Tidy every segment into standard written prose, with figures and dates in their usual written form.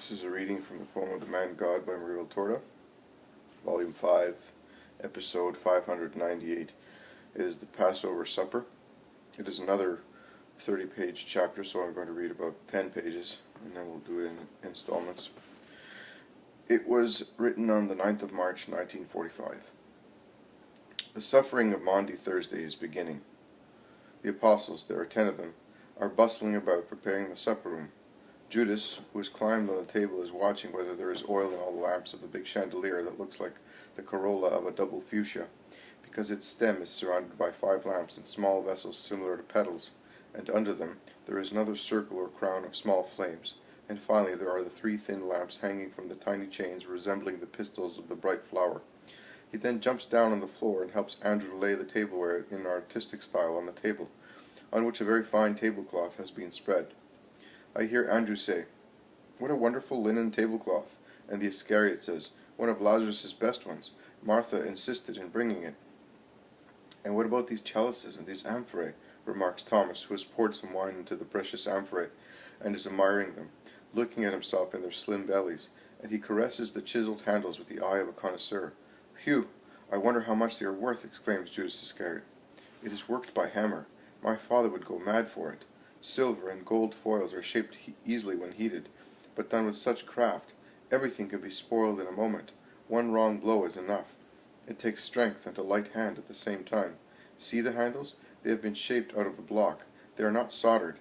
This is a reading from the poem of the Man God by Maria Torda, Volume 5, Episode 598. It is the Passover Supper. It is another 30-page chapter, so I'm going to read about 10 pages, and then we'll do it in installments. It was written on the 9th of March, 1945. The suffering of Maundy Thursday is beginning. The apostles, there are 10 of them, are bustling about preparing the supper room. Judas, who has climbed on the table, is watching whether there is oil in all the lamps of the big chandelier that looks like the corolla of a double fuchsia, because its stem is surrounded by 5 lamps in small vessels similar to petals, and under them there is another circle or crown of small flames, and finally there are the 3 thin lamps hanging from the tiny chains resembling the pistils of the bright flower. He then jumps down on the floor and helps Andrew lay the tableware in an artistic style on the table, on which a very fine tablecloth has been spread. I hear Andrew say, "What a wonderful linen tablecloth," and the Iscariot says, "One of Lazarus' best ones. Martha insisted in bringing it." "And what about these chalices and these amphorae?" remarks Thomas, who has poured some wine into the precious amphorae, and is admiring them, looking at himself in their slim bellies, and he caresses the chiseled handles with the eye of a connoisseur. "Phew! I wonder how much they are worth," exclaims Judas Iscariot. "It is worked by hammer. My father would go mad for it. Silver and gold foils are shaped easily when heated, but done with such craft, everything can be spoiled in a moment. One wrong blow is enough. It takes strength and a light hand at the same time. See the handles? They have been shaped out of the block. They are not soldered.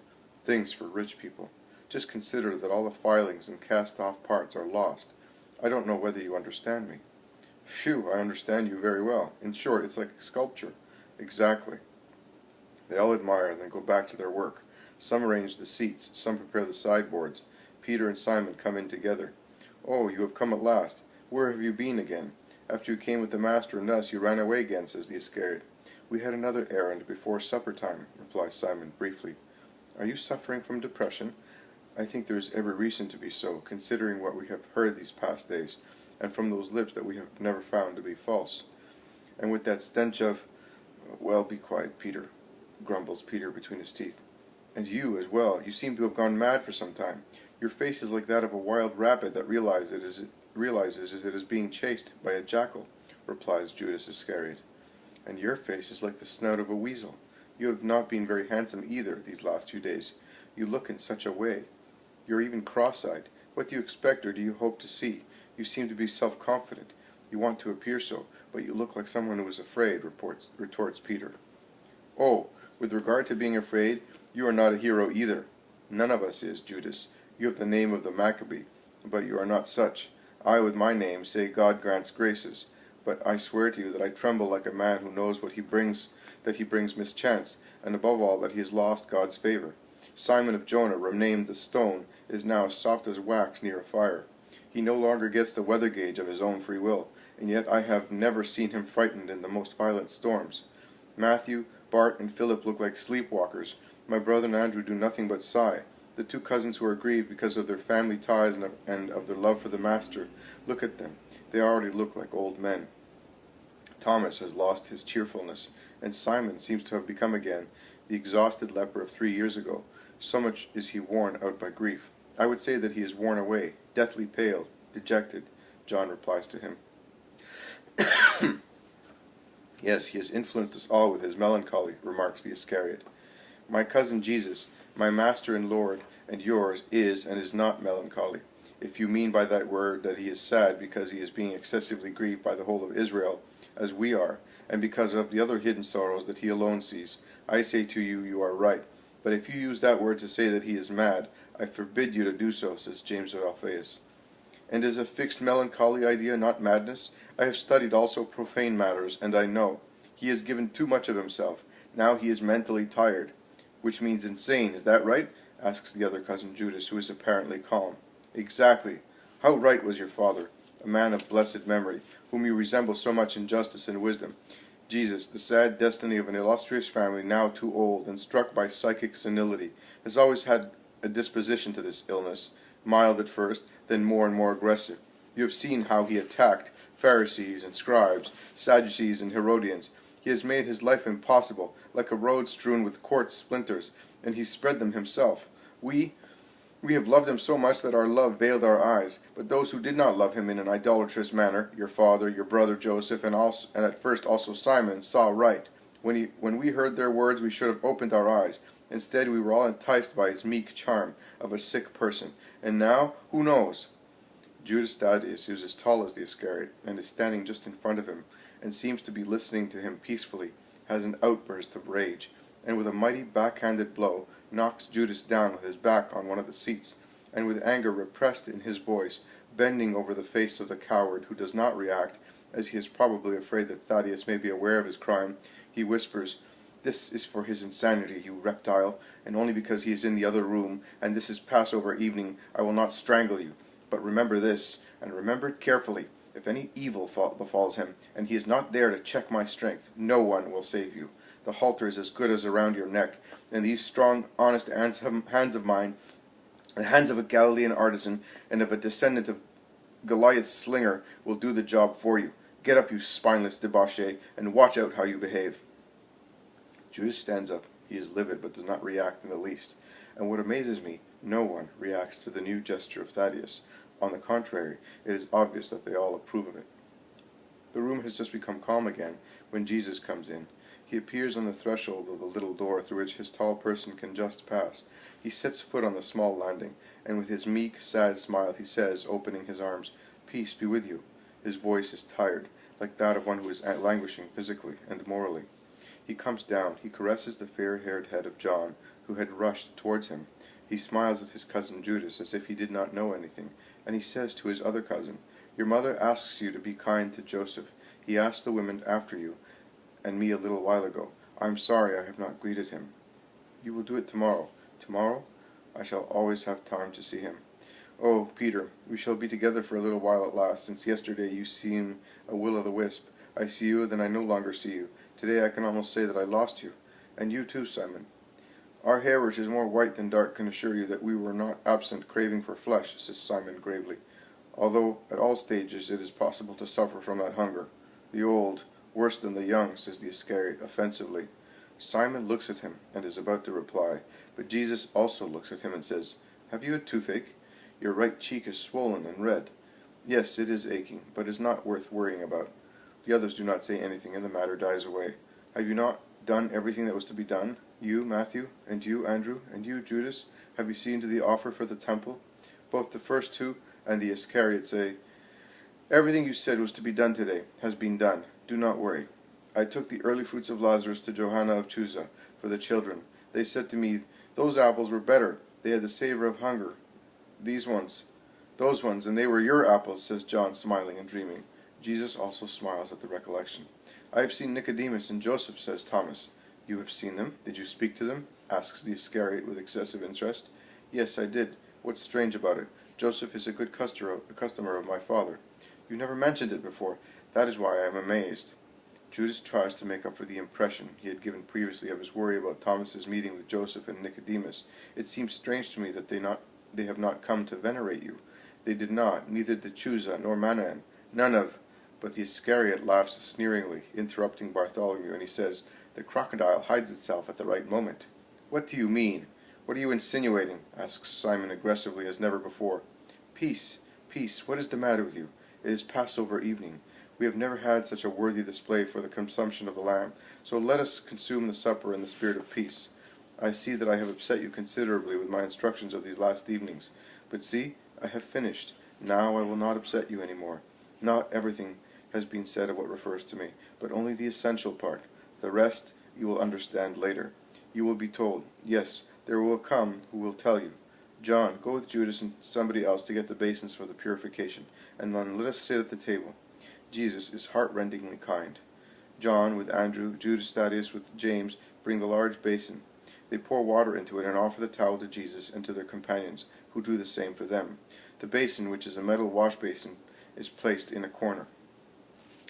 Things for rich people. Just consider that all the filings and cast-off parts are lost. I don't know whether you understand me." "Phew, I understand you very well. In short, it's like sculpture." "Exactly." They all admire and then go back to their work. Some arrange the seats, some prepare the sideboards. Peter and Simon come in together. "Oh, you have come at last. Where have you been again? After you came with the master and us, you ran away again," says the Iscariot. "We had another errand before supper time," replies Simon briefly. "Are you suffering from depression?" "I think there is every reason to be so, considering what we have heard these past days, and from those lips that we have never found to be false. And with that stench of—" "Well, be quiet, Peter," grumbles Peter between his teeth. "And you as well. You seem to have gone mad for some time. Your face is like that of a wild rabbit that realizes it is being chased by a jackal," replies Judas Iscariot. "And your face is like the snout of a weasel. You have not been very handsome either these last few days. You look in such a way. You are even cross-eyed. What do you expect or do you hope to see? You seem to be self-confident. You want to appear so, but you look like someone who is afraid," retorts Peter. "Oh, with regard to being afraid, you are not a hero either. None of us is, Judas. You have the name of the Maccabee, but you are not such. I, with my name, say God grants graces, but I swear to you that I tremble like a man who knows that he brings mischance, and above all that he has lost God's favor. Simon of Jonah, renamed the Stone, is now soft as wax near a fire. He no longer gets the weather gauge of his own free will, and yet I have never seen him frightened in the most violent storms. Matthew, Bart, and Philip look like sleepwalkers. My brother and Andrew do nothing but sigh. The 2 cousins who are grieved because of their family ties and of their love for the Master, look at them. They already look like old men. Thomas has lost his cheerfulness, and Simon seems to have become again the exhausted leper of 3 years ago. So much is he worn out by grief. I would say that he is worn away, deathly pale, dejected," John replies to him. "Yes, he has influenced us all with his melancholy," remarks the Iscariot. "My cousin Jesus, my Master and Lord, and yours, is and is not melancholy. If you mean by that word that he is sad because he is being excessively grieved by the whole of Israel, as we are, and because of the other hidden sorrows that he alone sees, I say to you, you are right. But if you use that word to say that he is mad, I forbid you to do so," says James of Alphaeus. "And is a fixed melancholy idea not madness? I have studied also profane matters, and I know. He has given too much of himself. Now he is mentally tired." "Which means insane, is that right?" asks the other cousin Judas, who is apparently calm. "Exactly. How right was your father, a man of blessed memory, whom you resemble so much in justice and wisdom. Jesus, the sad destiny of an illustrious family now too old and struck by psychic senility, has always had a disposition to this illness, mild at first, then more and more aggressive. You have seen how he attacked Pharisees and scribes, Sadducees and Herodians. He has made his life impossible, like a road strewn with quartz splinters, and he spread them himself. We We have loved him so much that our love veiled our eyes. But those who did not love him in an idolatrous manner, your father, your brother Joseph, and at first also Simon, saw right. When we heard their words, we should have opened our eyes. Instead, we were all enticed by his meek charm of a sick person. And now, who knows? Judas Thaddeus, who is as tall as the Iscariot, and is standing just in front of him, and seems to be listening to him peacefully, has an outburst of rage, and with a mighty backhanded blow, knocks Judas down with his back on one of the seats, and with anger repressed in his voice, bending over the face of the coward, who does not react, as he is probably afraid that Thaddeus may be aware of his crime, he whispers, "This is for his insanity, you reptile, and only because he is in the other room, and this is Passover evening, I will not strangle you. But remember this, and remember it carefully. If any evil befalls him, and he is not there to check my strength, no one will save you. The halter is as good as around your neck, and these strong, honest hands of mine, the hands of a Galilean artisan, and of a descendant of Goliath's slinger, will do the job for you. Get up, you spineless debauchee, and watch out how you behave." Judas stands up. He is livid, but does not react in the least. And what amazes me, no one reacts to the new gesture of Thaddeus. On the contrary, it is obvious that they all approve of it. The room has just become calm again when Jesus comes in. He appears on the threshold of the little door through which his tall person can just pass. He sets foot on the small landing, and with his meek, sad smile he says, opening his arms, "Peace be with you." His voice is tired, like that of one who is languishing physically and morally. He comes down. He caresses the fair-haired head of John, who had rushed towards him. He smiles at his cousin Judas as if he did not know anything, and he says to his other cousin, "Your mother asks you to be kind to Joseph. He asked the women after you, and me a little while ago. I am sorry I have not greeted him." "You will do it tomorrow." "Tomorrow? I shall always have time to see him." "Oh, Peter, we shall be together for a little while at last. Since yesterday you seem a will-o'-the-wisp. I see you, then I no longer see you. Today I can almost say that I lost you. And you too, Simon. Our hair, which is more white than dark, can assure you that we were not absent craving for flesh," says Simon gravely, "although at all stages it is possible to suffer from that hunger. The old, worse than the young," says the Iscariot offensively. Simon looks at him and is about to reply, but Jesus also looks at him and says, "Have you a toothache? Your right cheek is swollen and red." "Yes, it is aching, but is not worth worrying about." The others do not say anything, and the matter dies away. "Have you not done everything that was to be done? You, Matthew, and you, Andrew, and you, Judas, have you seen to the offer for the temple?" Both the first two and the Iscariot say, "Everything you said was to be done today has been done. Do not worry. I took the early fruits of Lazarus to Johanna of Chuza for the children. They said to me, 'Those apples were better. They had the savor of hunger. Those ones, and they were your apples,' says John, smiling and dreaming." Jesus also smiles at the recollection. "I have seen Nicodemus and Joseph," says Thomas. "You have seen them? Did you speak to them?" asks the Iscariot with excessive interest. "Yes, I did. What's strange about it? Joseph is a good customer of my father." "You never mentioned it before. That is why I am amazed." Judas tries to make up for the impression he had given previously of his worry about Thomas's meeting with Joseph and Nicodemus. "It seems strange to me that they have not come to venerate you." "They did not, neither did Chuza nor Manaen. None of—" But the Iscariot laughs sneeringly, interrupting Bartholomew, and he says, "The crocodile hides itself at the right moment." "What do you mean? What are you insinuating?" asks Simon aggressively as never before. "Peace, peace, what is the matter with you? It is Passover evening. We have never had such a worthy display for the consumption of the lamb, so let us consume the supper in the spirit of peace. I see that I have upset you considerably with my instructions of these last evenings, but see, I have finished. Now I will not upset you any more. Not everything has been said of what refers to me, but only the essential part. The rest you will understand later. You will be told. Yes, there will come who will tell you, 'John, go with Judas and somebody else to get the basins for the purification, and then let us sit at the table.' Jesus is heart-rendingly kind. John, with Andrew, Judas Thaddeus with James, bring the large basin. They pour water into it and offer the towel to Jesus and to their companions, who do the same for them. The basin, which is a metal wash basin, is placed in a corner.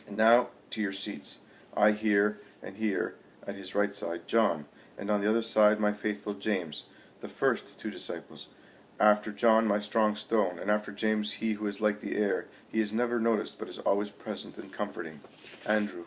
And now to your seats. I here, and here, at his right side, John, and on the other side my faithful James, the first two disciples. After John my strong stone, and after James he who is like the air. He is never noticed, but is always present and comforting. Andrew.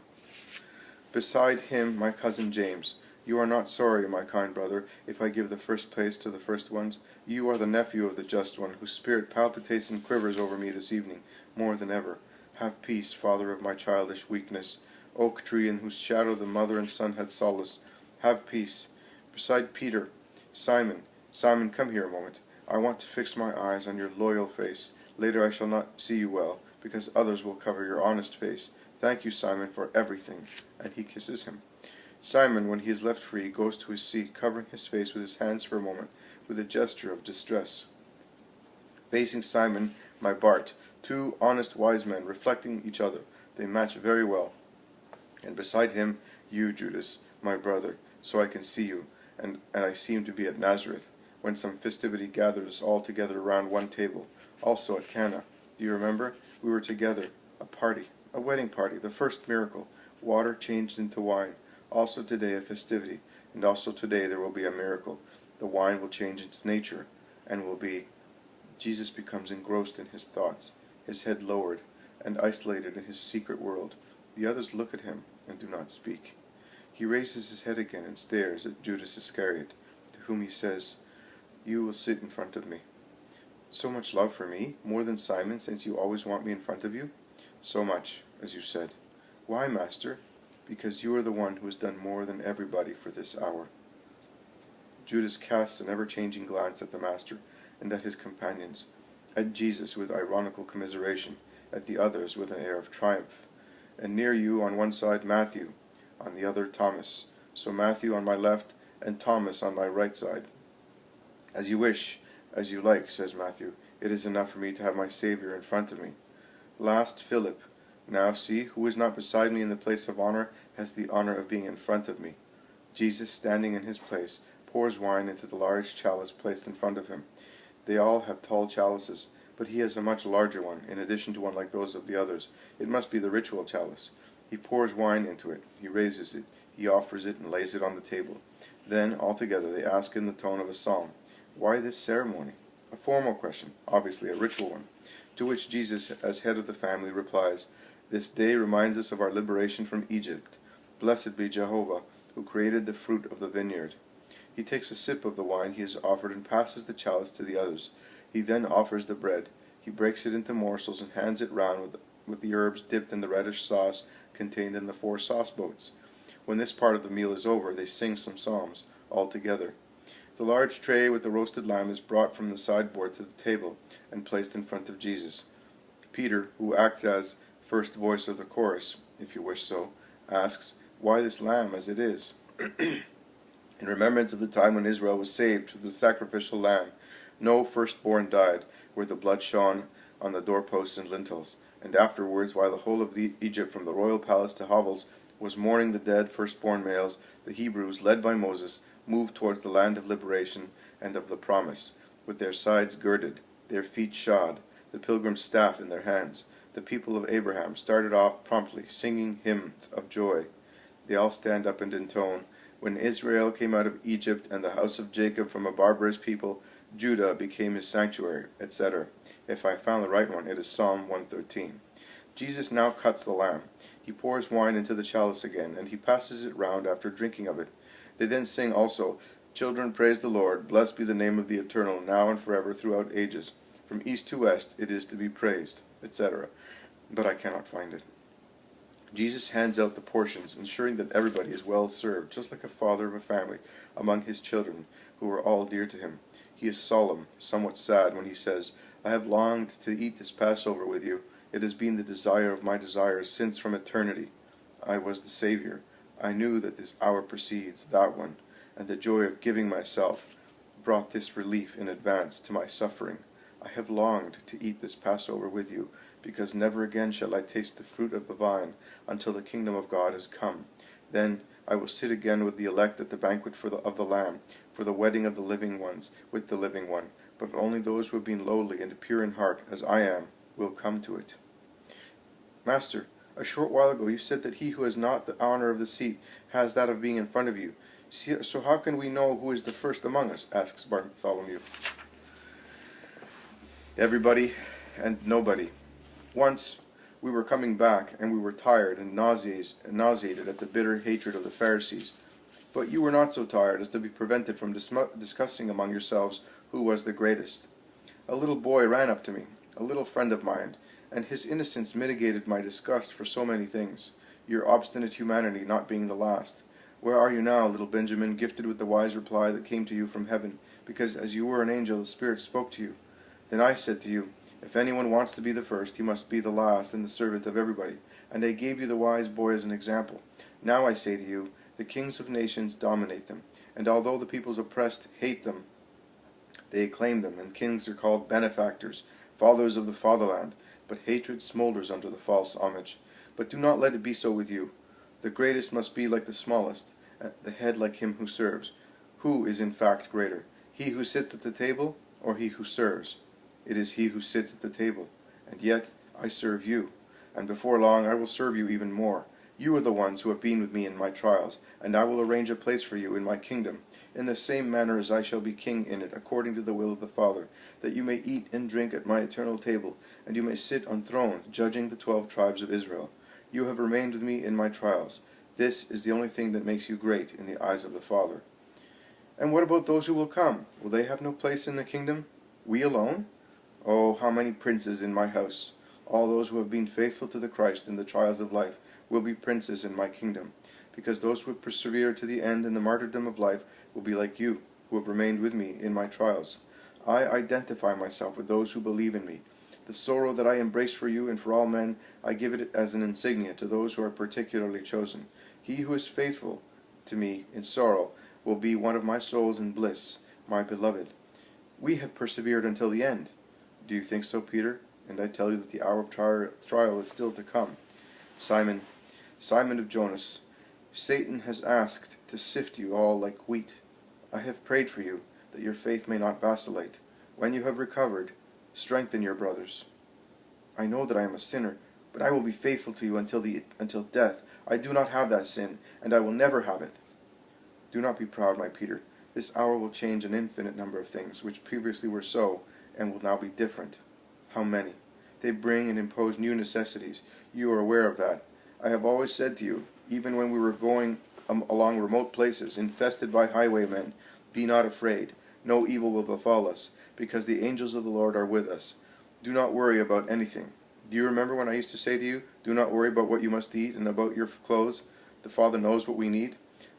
Beside him my cousin James, You are not sorry, my kind brother, if I give the first place to the first ones. You are the nephew of the Just One, whose spirit palpitates and quivers over me this evening, more than ever. Have peace, father of my childish weakness, oak tree in whose shadow the mother and son had solace. Have peace. Beside Peter, Simon, Simon, come here a moment. I want to fix my eyes on your loyal face. Later I shall not see you well, because others will cover your honest face. Thank you, Simon, for everything. And he kisses him. Simon, when he is left free, goes to his seat, covering his face with his hands for a moment, with a gesture of distress. Facing Simon, my Bart, two honest wise men, reflecting each other. They match very well. And beside him, you, Judas, my brother, so I can see you, and I seem to be at Nazareth, when some festivity gathered us all together around one table, also at Cana. Do you remember? We were together, a wedding party, the first miracle, water changed into wine. Also today a festivity, and also today there will be a miracle. The wine will change its nature, and will be... Jesus becomes engrossed in his thoughts, his head lowered, and isolated in his secret world. The others look at him, and do not speak. He raises his head again and stares at Judas Iscariot, to whom he says, You will sit in front of me. So much love for me, more than Simon, since you always want me in front of you? So much, as you said. Why, Master? Because you are the one who has done more than everybody for this hour. Judas casts an ever-changing glance at the Master, and at his companions, at Jesus with ironical commiseration, at the others with an air of triumph. And near you, on one side, Matthew, on the other, Thomas. So Matthew on my left, and Thomas on my right side. As you wish, as you like, says Matthew. It is enough for me to have my Saviour in front of me. Last, Philip. Now see, who is not beside me in the place of honor has the honor of being in front of me. Jesus, standing in his place, pours wine into the large chalice placed in front of him. They all have tall chalices, but he has a much larger one, in addition to one like those of the others. It must be the ritual chalice. He pours wine into it, he raises it, he offers it and lays it on the table. Then, all together, they ask in the tone of a psalm, Why this ceremony? A formal question, obviously a ritual one, to which Jesus, as head of the family, replies, This day reminds us of our liberation from Egypt. Blessed be Jehovah, who created the fruit of the vineyard. He takes a sip of the wine he has offered and passes the chalice to the others. He then offers the bread. He breaks it into morsels and hands it round with the herbs dipped in the reddish sauce contained in the 4 sauce boats. When this part of the meal is over, they sing some psalms, all together. The large tray with the roasted lamb is brought from the sideboard to the table and placed in front of Jesus. Peter, who acts as first voice of the chorus, if you wish so, asks, Why this lamb as it is? In remembrance of the time when Israel was saved through the sacrificial lamb, no firstborn died, where the blood shone on the doorposts and lintels. And afterwards, while the whole of Egypt, from the royal palace to hovels, was mourning the dead firstborn males, the Hebrews, led by Moses, moved towards the land of liberation and of the promise, with their sides girded, their feet shod, the pilgrim's staff in their hands. The people of Abraham started off promptly, singing hymns of joy. They all stand up and intone, When Israel came out of Egypt, and the house of Jacob from a barbarous people, Judah became his sanctuary, etc. If I found the right one, it is Psalm 113. Jesus now cuts the lamb. He pours wine into the chalice again, and he passes it round after drinking of it. They then sing also, Children, praise the Lord, blessed be the name of the Eternal, now and forever, throughout ages. From east to west it is to be praised, etc. But I cannot find it. Jesus hands out the portions, ensuring that everybody is well served, just like a father of a family, among his children, who are all dear to him. He is solemn, somewhat sad, when he says, I have longed to eat this Passover with you. It has been the desire of my desires since from eternity. I was the Savior. I knew that this hour precedes that one, and the joy of giving myself brought this relief in advance to my suffering. I have longed to eat this Passover with you, because never again shall I taste the fruit of the vine until the kingdom of God has come. Then I will sit again with the elect at the banquet of the Lamb, for the wedding of the living ones with the living one. But only those who have been lowly and pure in heart, as I am, will come to it. Master, a short while ago you said that he who has not the honor of the seat has that of being in front of you. So how can we know who is the first among us? Asks Bartholomew. Everybody and nobody. Once we were coming back, and we were tired and nauseated at the bitter hatred of the Pharisees. But you were not so tired as to be prevented from discussing among yourselves who was the greatest. A little boy ran up to me, a little friend of mine, and his innocence mitigated my disgust for so many things, your obstinate humanity not being the last. Where are you now, little Benjamin, gifted with the wise reply that came to you from heaven, because as you were an angel the Spirit spoke to you? Then I said to you, if anyone wants to be the first, he must be the last and the servant of everybody. And I gave you the wise boy as an example. Now I say to you, the kings of nations dominate them, and although the peoples oppressed hate them, they acclaim them, and kings are called benefactors, fathers of the fatherland. But hatred smolders under the false homage. But do not let it be so with you. The greatest must be like the smallest, the head like him who serves. Who is in fact greater, he who sits at the table, or he who serves? It is he who sits at the table. And yet I serve you, and before long I will serve you even more. You are the ones who have been with me in my trials, and I will arrange a place for you in my kingdom, in the same manner as I shall be king in it, according to the will of the Father, that you may eat and drink at my eternal table, and you may sit on thrones, judging the 12 tribes of Israel. You have remained with me in my trials. This is the only thing that makes you great in the eyes of the Father. And what about those who will come? Will they have no place in the kingdom? We alone? Oh, how many princes in my house! All those who have been faithful to the Christ in the trials of life will be princes in my kingdom, because those who have persevered to the end in the martyrdom of life will be like you, who have remained with me in my trials. I identify myself with those who believe in me. The sorrow that I embrace for you and for all men, I give it as an insignia to those who are particularly chosen. He who is faithful to me in sorrow will be one of my souls in bliss, my beloved. We have persevered until the end. Do you think so, Peter? And I tell you that the hour of trial is still to come. Simon, Simon of Jonas, Satan has asked to sift you all like wheat. I have prayed for you, that your faith may not vacillate. When you have recovered, strengthen your brothers. I know that I am a sinner, but I will be faithful to you until death. I do not have that sin, and I will never have it. Do not be proud, my Peter. This hour will change an infinite number of things, which previously were so, and will now be different. How many? They bring and impose new necessities. You are aware of that. I have always said to you, even when we were going along remote places, infested by highwaymen, be not afraid. No evil will befall us, because the angels of the Lord are with us. Do not worry about anything. Do you remember when I used to say to you, do not worry about what you must eat and about your clothes? The Father knows what we need.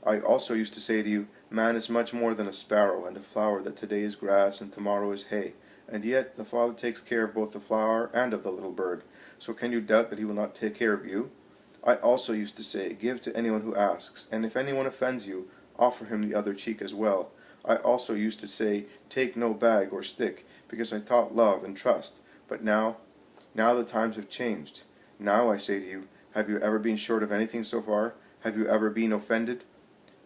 I also used to say to you, man is much more than a sparrow and a flower, that today is grass and tomorrow is hay. And yet the Father takes care of both the flower and of the little bird. So can you doubt that he will not take care of you? I also used to say, give to anyone who asks, and if anyone offends you, offer him the other cheek as well. I also used to say, take no bag or stick, because I taught love and trust. But now the times have changed. Now I say to you, have you ever been short of anything so far? Have you ever been offended?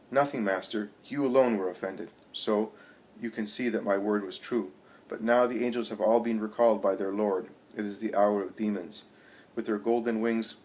Nothing, Master. You alone were offended. So you can see that my word was true. But now the angels have all been recalled by their Lord. It is the hour of demons. With their golden wings,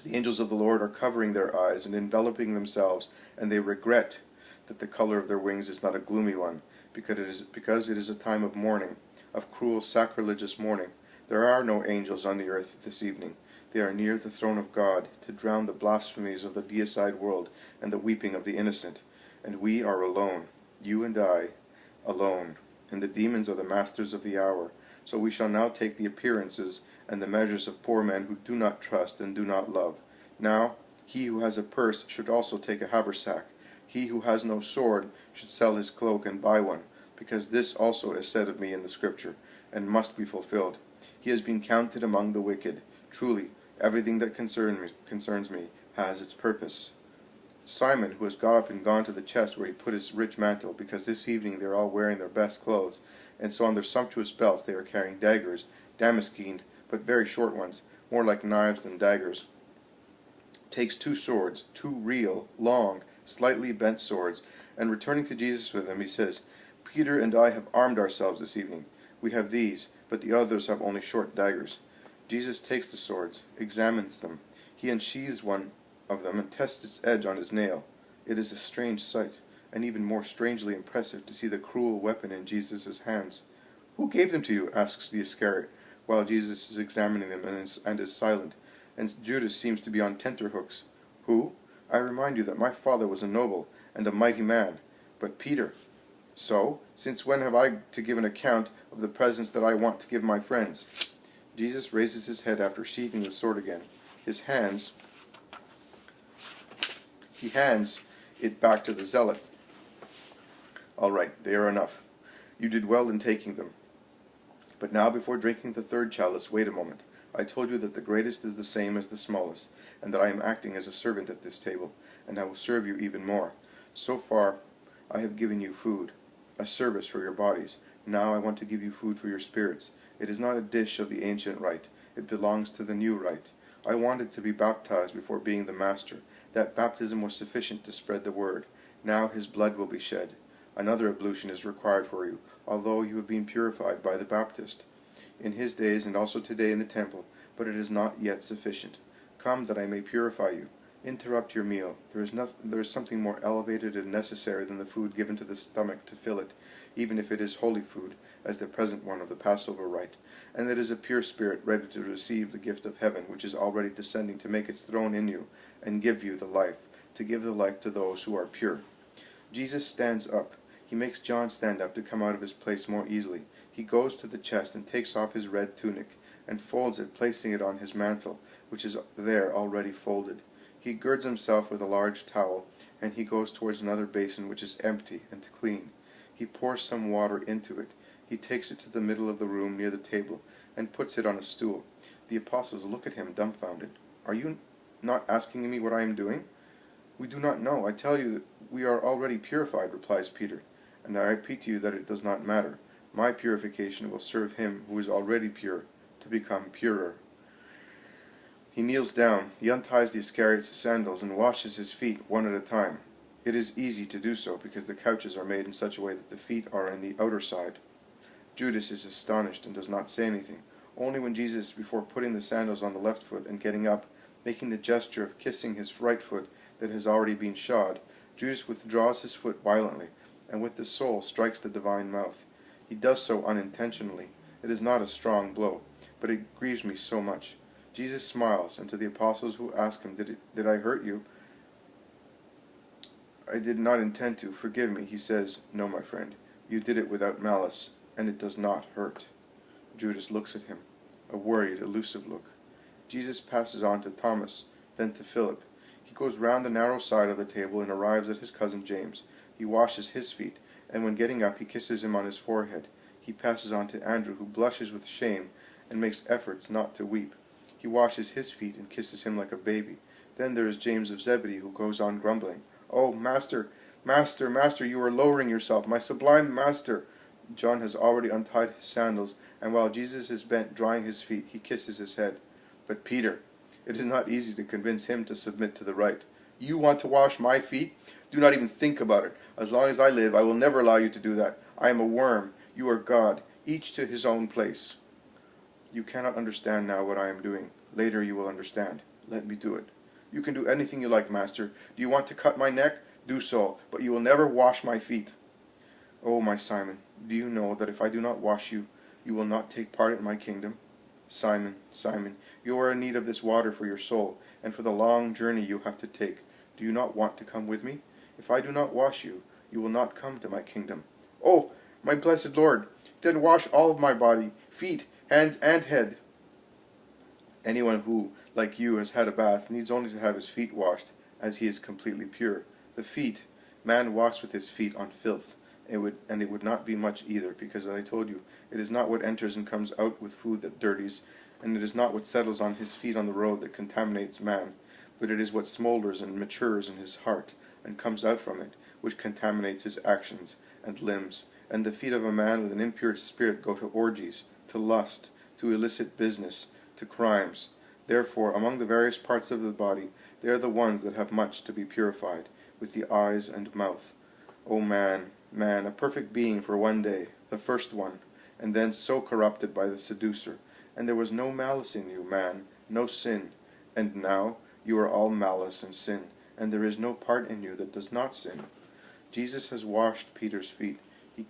the angels of the Lord are covering their eyes and enveloping themselves, and they regret that the color of their wings is not a gloomy one, because it is a time of mourning, of cruel sacrilegious mourning. There are no angels on the earth this evening. They are near the throne of God, to drown the blasphemies of the deicide world and the weeping of the innocent. And we are alone, you and I, alone, and the demons are the masters of the hour. So we shall now take the appearances and the measures of poor men who do not trust and do not love. Now, he who has a purse should also take a haversack. He who has no sword should sell his cloak and buy one, because this also is said of me in the Scripture, and must be fulfilled. He has been counted among the wicked. Truly, everything that concerns me has its purpose. Simon, who has got up and gone to the chest where he put his rich mantle, because this evening they are all wearing their best clothes, and so on their sumptuous belts they are carrying daggers, damascened, but very short ones, more like knives than daggers, takes 2 swords, 2 real, long, slightly bent swords, and returning to Jesus with them, he says, Peter and I have armed ourselves this evening. We have these, but the others have only short daggers. Jesus takes the swords, examines them. He unsheathes one of them and tests its edge on his nail. It is a strange sight, and even more strangely impressive to see the cruel weapon in Jesus' hands. Who gave them to you? Asks the Iscariot, while Jesus is examining them and is silent, and Judas seems to be on tenterhooks. Who? I remind you that my father was a noble, and a mighty man. But Peter, so, since when have I to give an account of the presents that I want to give my friends? Jesus raises his head after sheathing the sword again. He hands it back to the zealot. All right, they are enough. You did well in taking them. But now, before drinking the third chalice, wait a moment. I told you that the greatest is the same as the smallest, and that I am acting as a servant at this table, and I will serve you even more. So far, I have given you food, a service for your bodies. Now I want to give you food for your spirits. It is not a dish of the ancient rite. It belongs to the new rite. I wanted to be baptized before being the master. That baptism was sufficient to spread the word. Now his blood will be shed. Another ablution is required for you, although you have been purified by the Baptist in his days and also today in the temple, but it is not yet sufficient. Come that I may purify you. Interrupt your meal. There is something more elevated and necessary than the food given to the stomach to fill it, even if it is holy food, as the present one of the Passover rite, and it is a pure spirit ready to receive the gift of heaven, which is already descending to make its throne in you, and give you the life, to give the life to those who are pure. Jesus stands up. He makes John stand up to come out of his place more easily. He goes to the chest and takes off his red tunic, and folds it, placing it on his mantle, which is there already folded. He girds himself with a large towel, and he goes towards another basin which is empty and clean. He pours some water into it. He takes it to the middle of the room near the table, and puts it on a stool. The apostles look at him dumbfounded. Are you not asking me what I am doing? We do not know. I tell you that we are already purified, replies Peter. And I repeat to you that it does not matter. My purification will serve him who is already pure to become purer. He kneels down. He unties the Iscariot's sandals and washes his feet one at a time. It is easy to do so because the couches are made in such a way that the feet are in the outer side. Judas is astonished and does not say anything. Only when Jesus, before putting the sandals on the left foot and getting up, making the gesture of kissing his right foot that has already been shod, Judas withdraws his foot violently, and with the sole strikes the divine mouth. He does so unintentionally. It is not a strong blow, but it grieves me so much. Jesus smiles, and to the apostles who ask him, Did I hurt you? I did not intend to. Forgive me. He says, No, my friend. You did it without malice, and it does not hurt. Judas looks at him, a worried, elusive look. Jesus passes on to Thomas, then to Philip. He goes round the narrow side of the table and arrives at his cousin James. He washes his feet, and when getting up he kisses him on his forehead. He passes on to Andrew, who blushes with shame and makes efforts not to weep. He washes his feet and kisses him like a baby. Then there is James of Zebedee, who goes on grumbling. Oh, Master, Master, Master, you are lowering yourself, my sublime Master. John has already untied his sandals, and while Jesus is bent drying his feet, he kisses his head. But Peter, it is not easy to convince him to submit to the rite. You want to wash my feet? Do not even think about it. As long as I live, I will never allow you to do that. I am a worm. You are God. Each to his own place. You cannot understand now what I am doing. Later you will understand. Let me do it. You can do anything you like, Master. Do you want to cut my neck? Do so, but you will never wash my feet. Oh, my Simon, do you know that if I do not wash you, you will not take part in my kingdom? Simon, Simon, you are in need of this water for your soul, and for the long journey you have to take. Do you not want to come with me? If I do not wash you, you will not come to my kingdom. Oh, my blessed Lord, then wash all of my body, feet, hands, and head. Anyone who, like you, has had a bath needs only to have his feet washed, as he is completely pure. The feet, man walks with his feet on filth, and it would not be much either, because as I told you, it is not what enters and comes out with food that dirties, and it is not what settles on his feet on the road that contaminates man, but it is what smolders and matures in his heart, and comes out from it, which contaminates his actions and limbs. And the feet of a man with an impure spirit go to orgies, to lust, to illicit business, to crimes. Therefore, among the various parts of the body, they are the ones that have much to be purified, with the eyes and mouth. O man, man, a perfect being for one day, the first one, and then so corrupted by the seducer. And there was no malice in you, man, no sin. And now you are all malice and sin, and there is no part in you that does not sin. Jesus has washed Peter's feet. He